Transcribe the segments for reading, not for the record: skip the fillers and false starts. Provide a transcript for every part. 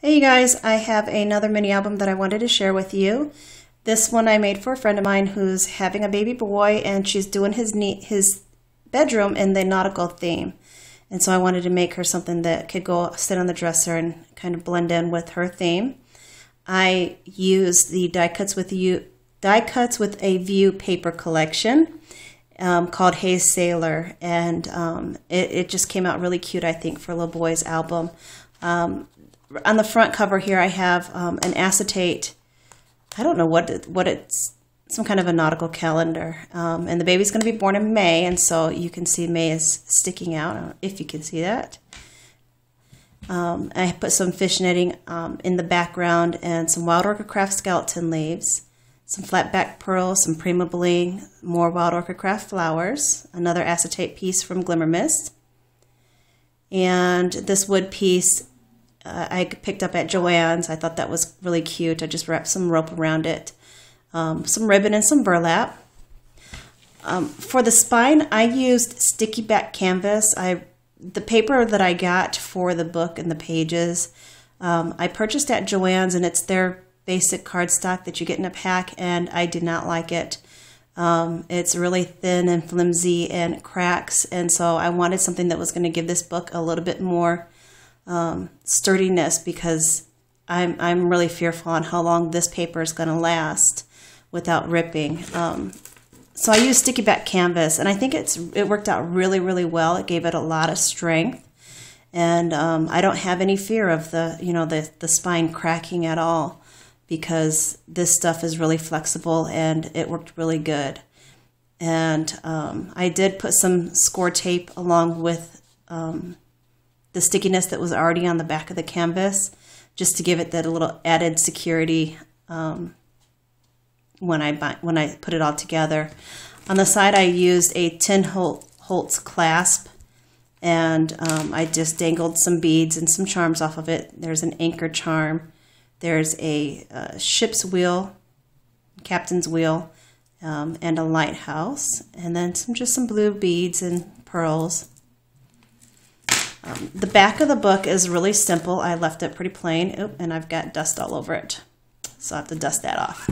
Hey you guys, I have another mini album that I wanted to share with you. This one I made for a friend of mine who's having a baby boy, and she's doing his bedroom in the nautical theme. And so I wanted to make her something that could go sit on the dresser and kind of blend in with her theme. I used the Die Cuts with a View paper collection called Hey Sailor, and it just came out really cute, I think, for a little boy's album. On the front cover here, I have an acetate. I don't know what it's. Some kind of a nautical calendar. And the baby's going to be born in May, and so you can see May is sticking out. I don't know if you can see that. I put some fish netting in the background and some Wild Orchid Craft skeleton leaves, some flat back pearls, some Prima Bling, more Wild Orchid Craft flowers, another acetate piece from Glimmer Mist, and this wood piece I picked up at Joann's. I thought that was really cute. I just wrapped some rope around it, some ribbon and some burlap. For the spine, I used sticky back canvas. The paper that I got for the book and the pages, I purchased at Joann's, and it's their basic cardstock that you get in a pack, and I did not like it. It's really thin and flimsy and cracks, and so I wanted something that was going to give this book a little bit more sturdiness, because I'm really fearful on how long this paper is going to last without ripping. So I used sticky back canvas, and I think it worked out really, really well. It gave it a lot of strength, and I don't have any fear of the spine cracking at all, because this stuff is really flexible and it worked really good. And I did put some score tape along with the stickiness that was already on the back of the canvas, just to give it that little added security when I put it all together. On the side, I used a 10 Holtz clasp, and I just dangled some beads and some charms off of it. There's an anchor charm, there's a ship's wheel, captain's wheel, and a lighthouse, and then just some blue beads and pearls. The back of the book is really simple. I left it pretty plain. Oop, and I've got dust all over it, so I have to dust that off.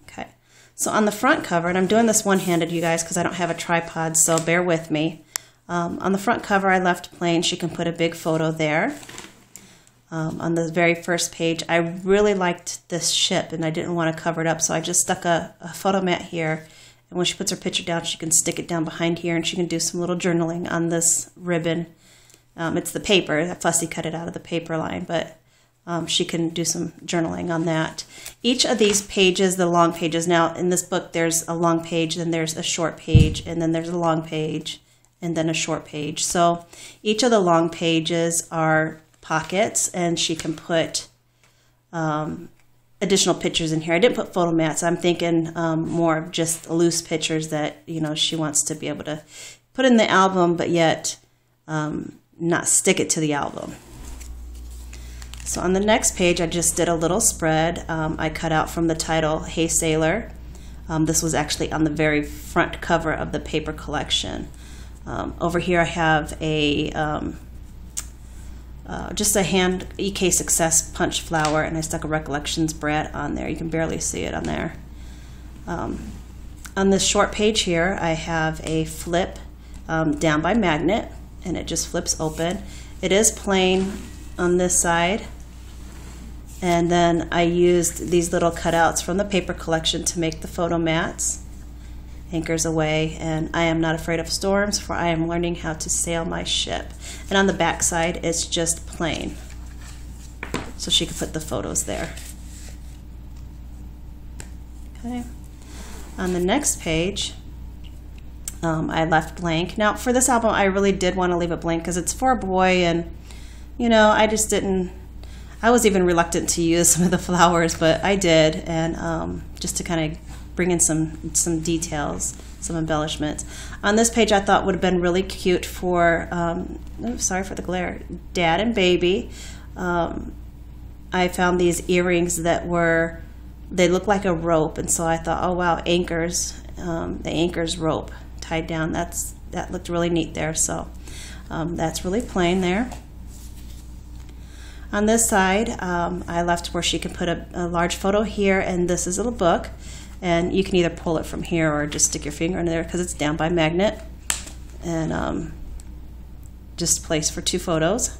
Okay. So on the front cover, and I'm doing this one-handed, you guys, because I don't have a tripod, so bear with me. On the front cover, I left plain. She can put a big photo there. On the very first page, I really liked this ship, and I didn't want to cover it up, so I just stuck a photo mat here. And when she puts her picture down, she can stick it down behind here, and she can do some little journaling on this ribbon. It's the paper. I fussy cut it out of the paper line, but she can do some journaling on that. Each of these pages, the long pages, now in this book there's a long page, then there's a short page, and then there's a long page, and then a short page. So each of the long pages are pockets, and she can put additional pictures in here. I didn't put photo mats. I'm thinking more of just loose pictures that she wants to be able to put in the album, but yet not stick it to the album. So on the next page, I just did a little spread. I cut out from the title, Hey Sailor. This was actually on the very front cover of the paper collection. Over here I have just a hand EK Success punch flower, and I stuck a Recollections Brat on there. You can barely see it on there. On this short page here, I have a flip down by magnet, and it just flips open. It is plain on this side, and then I used these little cutouts from the paper collection to make the photo mats. Anchors away, and I am not afraid of storms, for I am learning how to sail my ship. And on the back side, it's just plain, so she could put the photos there. Okay. On the next page, I left blank. Now for this album, I really did want to leave it blank because it's for a boy, and I just didn't. I was even reluctant to use some of the flowers, but I did, and just to kind of bring in some details, some embellishments. On this page, I thought would have been really cute for, sorry for the glare, Dad and Baby. I found these earrings that they look like a rope, and so I thought, oh wow, anchors, the anchors rope tied down. That looked really neat there, so that's really plain there. On this side, I left where she can put a large photo here, and this is a little book. And you can either pull it from here or just stick your finger in there because it's down by magnet. And just place for 2 photos.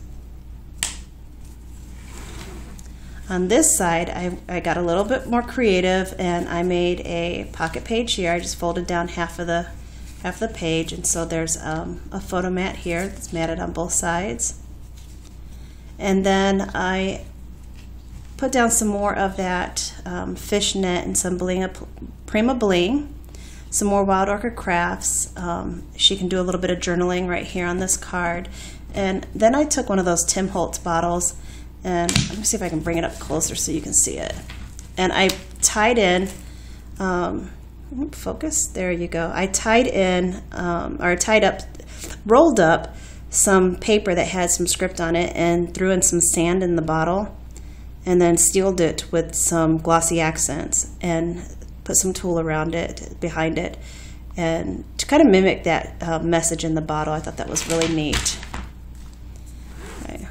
On this side, I got a little bit more creative, and I made a pocket page here. I just folded down half of the page, and so there's a photo mat here that's matted on both sides. And then I put down some more of that fishnet and some Prima Bling, some more Wild Orchid Crafts. She can do a little bit of journaling right here on this card. And then I took one of those Tim Holtz bottles, and let me see if I can bring it up closer so you can see it. And I tied in, focus, there you go. I tied in, rolled up some paper that had some script on it and threw in some sand in the bottle, and then sealed it with some glossy accents and put some tulle around it, behind it, and to kind of mimic that message in the bottle. I thought that was really neat. Okay.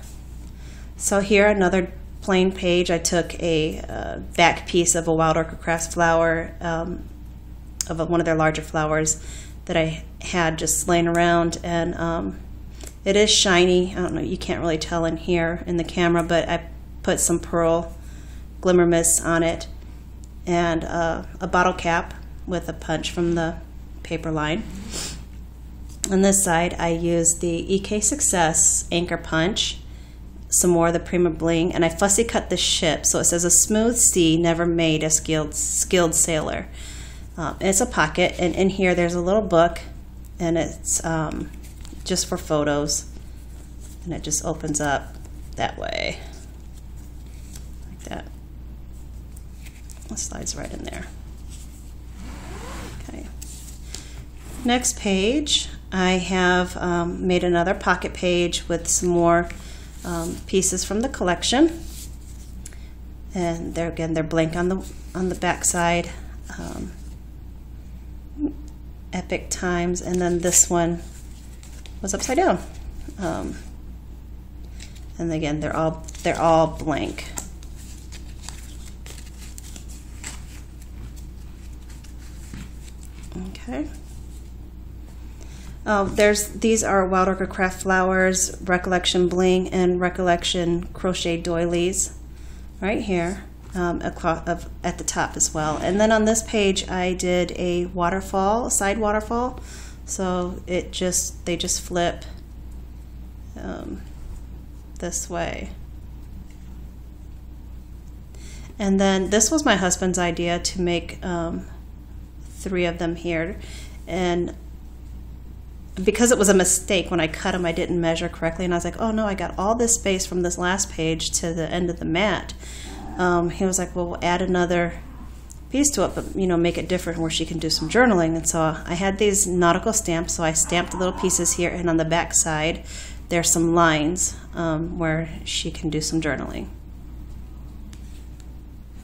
So here, another plain page. I took a back piece of a Wild Orchid Crafts flower, of one of their larger flowers that I had just laying around, and it is shiny. I don't know, you can't really tell in here in the camera, but I put some pearl glimmer mist on it, and a bottle cap with a punch from the paper line. On this side, I used the EK Success anchor punch, some more of the Prima Bling, and I fussy cut the ship, so it says, "A smooth sea never made a skilled sailor." It's a pocket, and in here there's a little book, and it's just for photos, and it just opens up that way, like that. It slides right in there. Okay. Next page, I have made another pocket page with some more pieces from the collection, and they're blank on the back side. Epic Times, and then this one was upside down. And again, they're all blank. Okay. These are Wild Orchid Craft Flowers, Recollection Bling, and Recollection Crochet Doilies, right here. At the top as well. And then on this page I did a waterfall, a side waterfall, so they just flip this way. And then this was my husband's idea to make 3 of them here, and because it was a mistake when I cut them, I didn't measure correctly, and I was like, oh no, I got all this space from this last page to the end of the mat. He was like, well, we'll add another piece to it, but make it different where she can do some journaling. And so I had these nautical stamps, so I stamped the little pieces here, and on the back side there's some lines where she can do some journaling.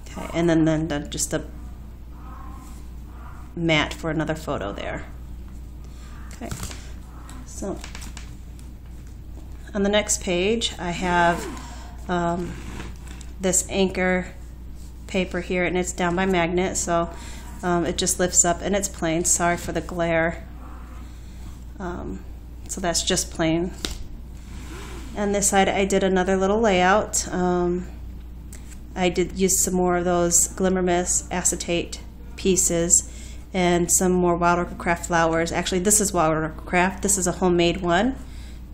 Okay, and then just a mat for another photo there. Okay, so on the next page I have this anchor paper here, and it's down by magnet, so it just lifts up, and it's plain. Sorry for the glare. So that's just plain. And this side I did another little layout. I did use some more of those Glimmer Mist acetate pieces and some more Wild Orchid Craft flowers. Actually, this is Wild Orchid Craft. This is a homemade one.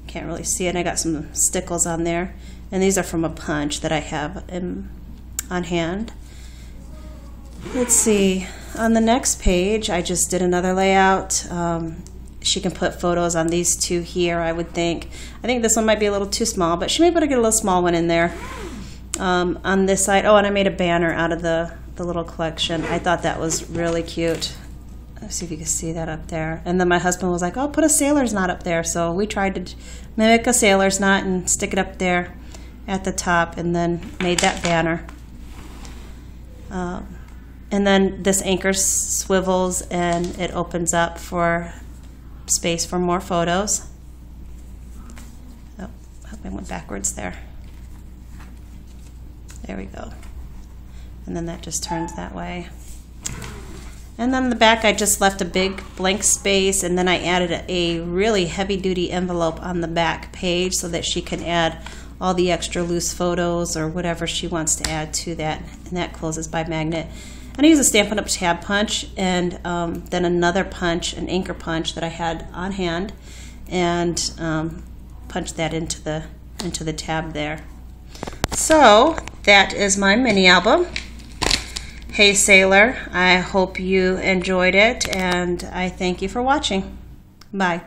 Can't really see it. I got some stickles on there. And these are from a punch that I have on hand. Let's see. On the next page, I just did another layout. She can put photos on these 2 here, I would think. I think this one might be a little too small, but she may be able to get a little small one in there. On this side, oh, and I made a banner out of the little collection. I thought that was really cute. Let's see if you can see that up there. And then my husband was like, oh, put a sailor's knot up there. So we tried to mimic a sailor's knot and stick it up there at the top, and then made that banner. And then this anchor swivels, and it opens up for space for more photos. Oh, I hope I went backwards there. There we go. And then that just turns that way. And then the back, I just left a big blank space, and then I added a really heavy-duty envelope on the back page so that she can add all the extra loose photos or whatever she wants to add to that. And that closes by magnet. And I use a Stampin' Up! Tab punch, and then another punch, an anchor punch that I had on hand, and punch that into the tab there. So that is my mini album. Hey Sailor, I hope you enjoyed it, and I thank you for watching. Bye.